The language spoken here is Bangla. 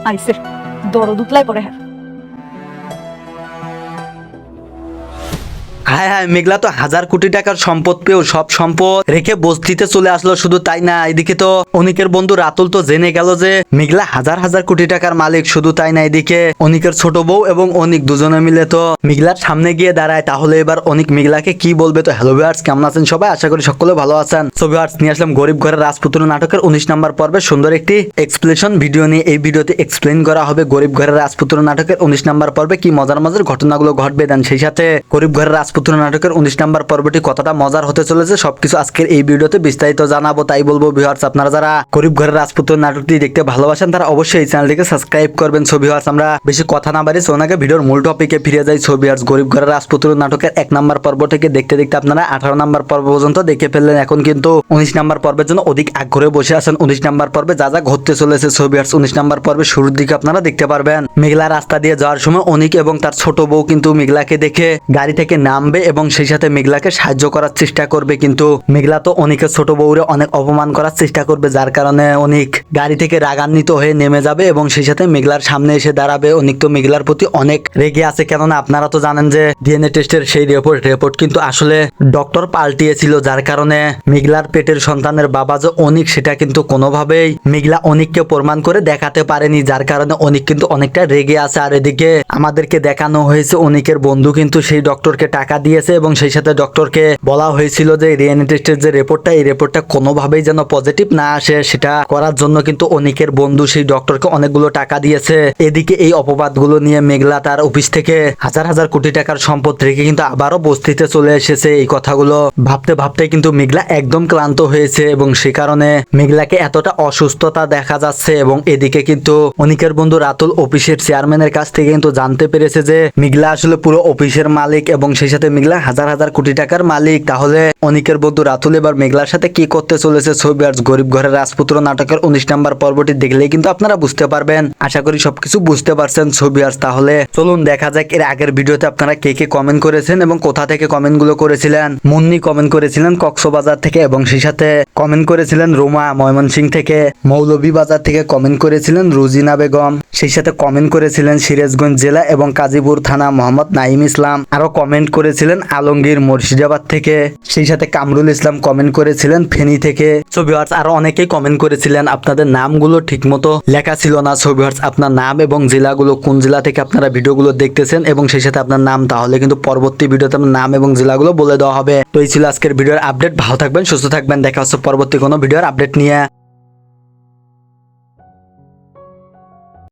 আইসে দরদ উতলাই পড়ে হ্যাঁ। হ্যাঁ হ্যাঁ, মেঘলা তো 1000 কোটি টাকার সম্পদ পেয়েও সব সম্পদ রেখে বস্তিতে চলে আসলো। শুধু তাই না, এদিকে তো অনিকের বন্ধু রাতুল তো জেনে গেল যে মেঘলা হাজার হাজার কোটি টাকার মালিক। শুধু তাই না, এদিকে অনিকের ছোট বউ এবং অনিক দুজনে মিলে তো মেঘলার সামনে গিয়ে দাঁড়ায়। তাহলে এবার অনিক মেঘলাকে কি বলবে? তো হ্যালো ভিউয়ার্স, কেমন আছেন সবাই? আশা করি সকলে ভালো আছেন। সো ভিউয়ার্স, নিয়ে আসলাম গরিব ঘরের রাজপুত্র নাটকের 19 নম্বর পর্বে সুন্দর একটি এক্সপ্লেনেশন ভিডিও নিয়ে। এই ভিডিওতে এক্সপ্লেন করা হবে গরিব ঘরের রাজপুত্র নাটকের 19 নম্বর পর্বে কি মজার মজার ঘটনাগুলো ঘটবে। দেন সেই সাথে গরিব ঘরের রাজপুত্র নাটকের 19 নম্বর পর্বটি কতটা মজার হতে চলেছে সবকিছু আজকের এই ভিডিওতে বিস্তারিত জানাবো। তাই বলবো ভিউয়ার্স, আপনারা যারা গরিব ঘরের রাজপুত্র নাটকটি দেখতে ভালোবাসেন তারা অবশ্যই এই চ্যানেলটিকে সাবস্ক্রাইব করবেন। সো ভিউয়ার্স, আমরা বেশি কথা না বাড়ি সোনাকে ভিডিওর মূল টপিকে ফিরে যাই। সো ভিউয়ার্স, গরিব ঘরের রাজপুত্র নাটকের 1 নম্বর পর্ব থেকে দেখতে দেখতে আপনারা 18 নম্বর পর্ব পর্যন্ত দেখে ফেললেন। এখন কিন্তু 19 নম্বর পর্বের জন্য অধিক আগ্রহে বসে আছেন। 19 নম্বর পর্বে যা যা ঘটতে চলেছে সো ভিউয়ার্স 19 নম্বর পর্বের শুরুর দিকে আপনারা দেখতে পারবেন মেঘলা রাস্তা দিয়ে যাওয়ার সময় অনিক এবং তার ছোট বউ কিন্তু মেঘলাকে দেখে গাড়ি থেকে নামবে এবং সেই সাথে মেঘলাকে সাহায্য করার চেষ্টা করবে। কিন্তু মেঘলা তো অনিকের ছোট বউরে অনেক অপমান করার চেষ্টা করবে, যার কারণে অনিক গাড়ি থেকে রাগান্বিত হয়ে নেমে যাবে এবং সেই সাথে মেঘলার সামনে এসে দাঁড়াবে। অনিক তো মেঘলার প্রতি অনেক রেগে আছে, কেননা আপনারা তো জানেন যে ডিএনএ টেস্টের সেই রিপোর্ট কিন্তু আসলে ডক্টর পাল্টিয়েছিল, যার কারণে মেঘলার পেটের সন্তানের বাবা যে অনিক সেটা কিন্তু কোনোভাবেই মেঘলা অনিককে প্রমাণ করে দেখাতে পারেনি, যার কারণে অনিক কিন্তু অনেকটা রেগে আছে। আর এদিকে আমাদেরকে দেখানো হয়েছে অনিকের বন্ধু কিন্তু সেই ডক্টরকে টাকা দিয়েছে এবং সেই সাথে ডক্টরকে বলা হয়েছিল যে ডিএনএ টেস্টের যে রিপোর্টটা এই রিপোর্টটা কোনোভাবেই যেন পজিটিভ না আসে, সেটা করার জন্য কিন্তু অনিকের বন্ধু সেই ডক্টরকে অনেকগুলো টাকা দিয়েছে। এদিকে এই অপবাদগুলো নিয়ে মেঘলা তার অফিস থেকে হাজার হাজার কোটি টাকার সম্পদ রেখে কিন্তু আবারও বস্তিতে চলে এসেছে। এই কথাগুলো ভাবতে ভাবতে কিন্তু মেঘলা একদম ক্লান্ত হয়েছে এবং সে কারণে মেঘলাকে এতটা অসুস্থতা দেখা যাচ্ছে। এবং এদিকে কিন্তু অনিকের বন্ধু রাতুল অফিসের চেয়ারম্যানের কাছ থেকে কিন্তু জানতে পেরেছে যে মেঘলা আসলে পুরো অফিসের মালিক এবং সেই সাথে মেঘলা হাজার হাজার কোটি টাকার মালিক। তাহলে অনিকের বন্ধু রাতুল এবার মেঘলার সাথে কি করতে চলেছে? ছবি আর গরিব ঘরের রাজপুত্র নাটকের 19 নম্বর পর্বটি দেখলেই কিন্তু আপনারা বুঝতে পারবেন। আশা করি সবকিছু বুঝতে পারছেন ছবি আর। তাহলে চলুন দেখা যাক এর আগের ভিডিওতে আপনারা কে কে কমেন্ট করেছেন এবং কোথা থেকে কমেন্ট গুলো করেছিলেন। মুন্নি কমেন্ট করেছিলেন কক্সবাজার থেকে এবং সেই সাথে কমেন্ট করেছিলেন রোমা ময়মনসিংহ থেকে, মৌলভীবাজার থেকে কমেন্ট করেছিলেন রুজিনা বেগম, সেই সাথে কমেন্ট করেছিলেন সিরাজগঞ্জ জেলা এবং কাজীপুর থানা মোহাম্মদ নাইম ইসলাম, আরো কমেন্ট করেছিলেন আলমগীর মুর্শিদাবাদ থেকে, সেই সাথে কামরুল ইসলাম কমেন্ট করেছিলেন ফেনী থেকে। সো ভিউয়ার্স, আরো অনেকেই কমেন্ট করেছিলেন, আপনাদের নামগুলো ঠিকমতো লেখা ছিল না। সো ভিউয়ার্স, আপনার নাম এবং জেলাগুলো কোন জেলা থেকে আপনারা ভিডিওগুলো দেখতেছেন এবং সেই সাথে আপনার নাম, তাহলে কিন্তু পরবর্তী ভিডিওতে আপনার নাম এবং জেলাগুলো বলে দেওয়া হবে। তো এই ছিল আজকের ভিডিওর আপডেট। ভালো থাকবেন, সুস্থ থাকবেন, দেখা হচ্ছে পরবর্তী কোনো ভিডিওর আপডেট নিয়ে।